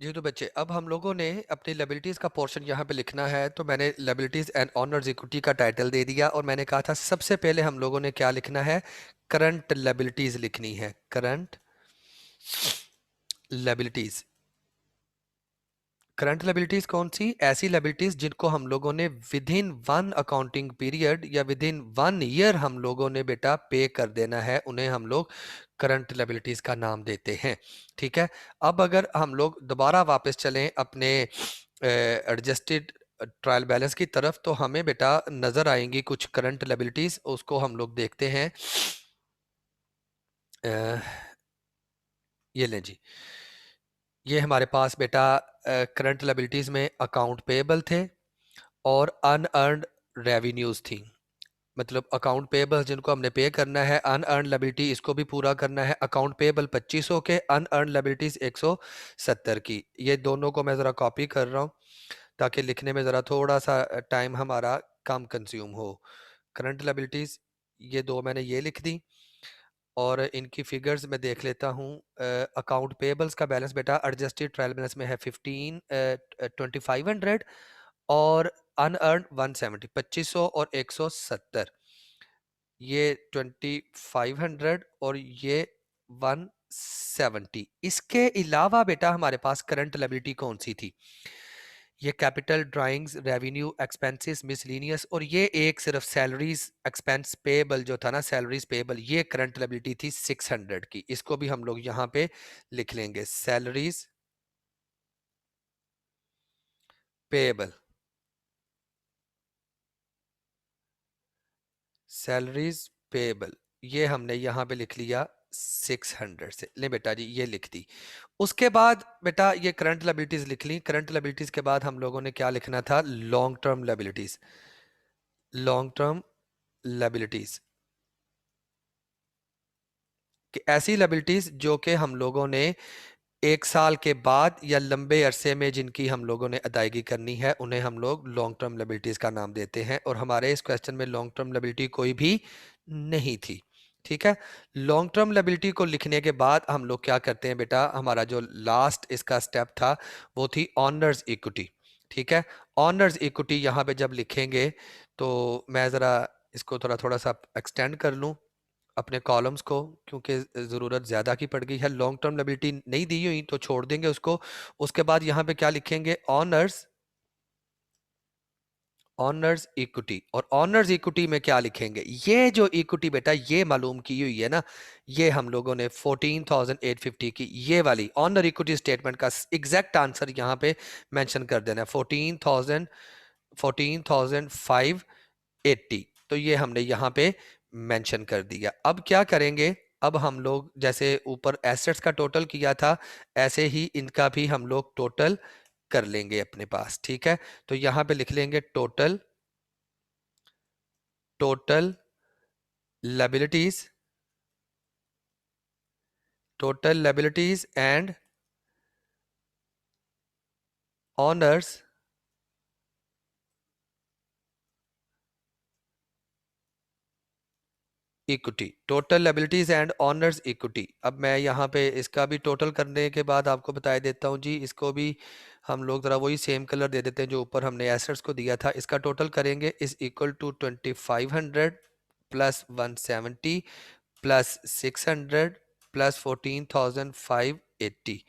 जी तो बच्चे, अब हम लोगों ने अपनी लायबिलिटीज का पोर्शन यहाँ पे लिखना है। तो मैंने लायबिलिटीज एंड ऑनर्स इक्विटी का टाइटल दे दिया और मैंने कहा था सबसे पहले हम लोगों ने क्या लिखना है, करंट लायबिलिटीज लिखनी है। करंट लायबिलिटीज, करंट लायबिलिटीज कौन सी? ऐसी लायबिलिटीज जिनको हम लोगों ने with in one accounting period या विद इन 1 ईयर हम लोगों ने बेटा पे कर देना है, उन्हें हम लोग करंट लायबिलिटीज का नाम देते हैं। ठीक है। अब अगर हम लोग दोबारा वापस चलें अपने एडजस्टेड ट्रायल बैलेंस की तरफ, तो हमें बेटा नजर आएंगी कुछ करंट लायबिलिटीज, उसको हम लोग देखते हैं। अ, ये लें जी, ये हमारे पास बेटा करंट लायबिलिटीज में अकाउंट पेएबल थे और अनअर्न्ड रेवेन्यूज थी। मतलब अकाउंट पेएबल जिनको हमने पे करना है, अनअर्न्ड लायबिलिटी इसको भी पूरा करना है। अकाउंट पेएबल 2500 के, अनअर्न्ड लायबिलिटीज 170 की। ये दोनों को मैं ज़रा कॉपी कर रहा हूँ ताकि लिखने में ज़रा थोड़ा सा टाइम हमारा कम कंज्यूम हो। करंट लायबिलिटीज ये दो मैंने ये लिख दी और इनकी फिगर्स मैं देख लेता हूँ। अकाउंट पेएबल्स का बैलेंस बेटा एडजस्टेड ट्रायल बैलेंस में है 2500 और अनअर्न्ड 170, 2500 और 170। ये 2500 और ये 170। इसके अलावा बेटा हमारे पास करंट लायबिलिटी कौन सी थी? ये capital drawings, revenue, expenses, miscellaneous, और ये एक सिर्फ सैलरीज एक्सपेंस पेएबल जो था ना, सैलरीज पेएबल, ये करंट लायबिलिटी थी 600 की। इसको भी हम लोग यहाँ पे लिख लेंगे, सैलरीज पेएबल, सैलरीज पेएबल, ये हमने यहाँ पे लिख लिया 600 से। ले बेटा जी ये लिख दी। उसके बाद बेटा ये करंट लायबिलिटीज लिख ली। करंट लायबिलिटीज के बाद हम लोगों ने क्या लिखना था? Long term liabilities. Long term liabilities कि ऐसी लायबिलिटीज जो कि हम लोगों ने 1 साल के बाद या लंबे अरसे में जिनकी हम लोगों ने अदायगी करनी है, उन्हें हम लोग लॉन्ग टर्म लायबिलिटीज का नाम देते हैं। और हमारे इस क्वेश्चन में लॉन्ग टर्म लायबिलिटी कोई भी नहीं थी। ठीक है। लॉन्ग टर्म लायबिलिटी को लिखने के बाद हम लोग क्या करते हैं बेटा, हमारा जो लास्ट इसका स्टेप था वो थी ऑनर्स इक्विटी। ठीक है। ऑनर्स इक्विटी यहाँ पे जब लिखेंगे तो मैं ज़रा इसको थोड़ा थोड़ा सा एक्सटेंड कर लूँ अपने कॉलम्स को, क्योंकि ज़रूरत ज़्यादा की पड़ गई है। लॉन्ग टर्म लायबिलिटी नहीं दी हुई तो छोड़ देंगे उसको। उसके बाद यहाँ पे क्या लिखेंगे? Honours, honours equity. और ऑनर्स इक्विटी में क्या लिखेंगे? ये जो इक्विटी बेटा ये मालूम की हुई है ना, ये हम लोगों ने 14,850 की, ये वाली ऑनर इक्विटी स्टेटमेंट का एग्जैक्ट आंसर यहाँ पे मेंशन कर देना है, 14,580। तो ये हमने यहाँ पे मेंशन कर दिया। अब क्या करेंगे? अब हम लोग जैसे ऊपर एसेट्स का टोटल किया था, ऐसे ही इनका भी हम लोग टोटल कर लेंगे अपने पास। ठीक है। तो यहाँ पे लिख लेंगे total, total liabilities, total liabilities and honours equity. Total liabilities and honours equity. अब मैं यहाँ पे इसका भी टोटल करने के बाद आपको बता देता हूँ जी। इसको भी हम लोग ज़रा वही सेम कलर दे देते हैं जो ऊपर हमने एसेट्स को दिया था। इसका टोटल करेंगे is equal to 2500 plus 170 plus 600 plus 14,580।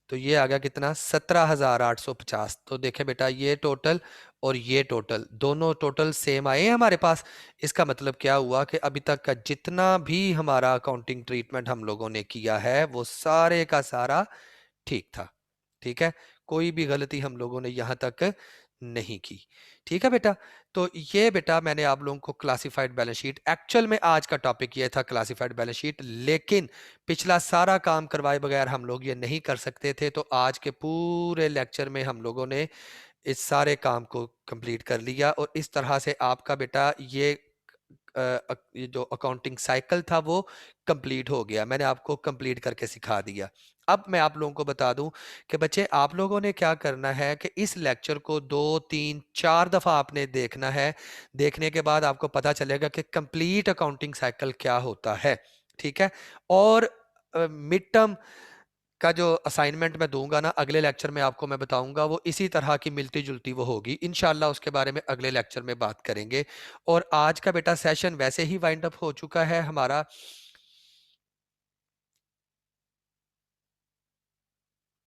तो ये आ गया कितना? 17,850। तो देखें बेटा ये टोटल और ये टोटल दोनों टोटल सेम आए हैं हमारे पास। इसका मतलब क्या हुआ कि अभी तक का जितना भी हमारा अकाउंटिंग ट्रीटमेंट हम लोगों ने किया है वो सारे का सारा ठीक था। ठीक है। कोई भी गलती हम लोगों ने यहाँ तक नहीं की। ठीक है बेटा। तो ये बेटा मैंने आप लोगों को क्लासिफाइड बैलेंस शीट, एक्चुअल में आज का टॉपिक ये था क्लासिफाइड बैलेंस शीट, लेकिन पिछला सारा काम करवाए बगैर हम लोग ये नहीं कर सकते थे। तो आज के पूरे लेक्चर में हम लोगों ने इस सारे काम को कंप्लीट कर लिया और इस तरह से आपका बेटा ये जो अकाउंटिंग साइकिल था वो कंप्लीट हो गया। मैंने आपको कंप्लीट करके सिखा दिया। अब मैं आप लोगों को बता दूं कि बच्चे आप लोगों ने क्या करना है कि इस लेक्चर को 2 3 4 दफ़ा आपने देखना है। देखने के बाद आपको पता चलेगा कि कंप्लीट अकाउंटिंग साइकिल क्या होता है। ठीक है। और मिड टर्म का जो असाइनमेंट मैं दूंगा ना अगले लेक्चर में आपको मैं बताऊंगा, वो इसी तरह की मिलती जुलती वो होगी इंशाल्लाह। उसके बारे में अगले लेक्चर में बात करेंगे। और आज का बेटा सेशन वैसे ही वाइंड अप हो चुका है हमारा।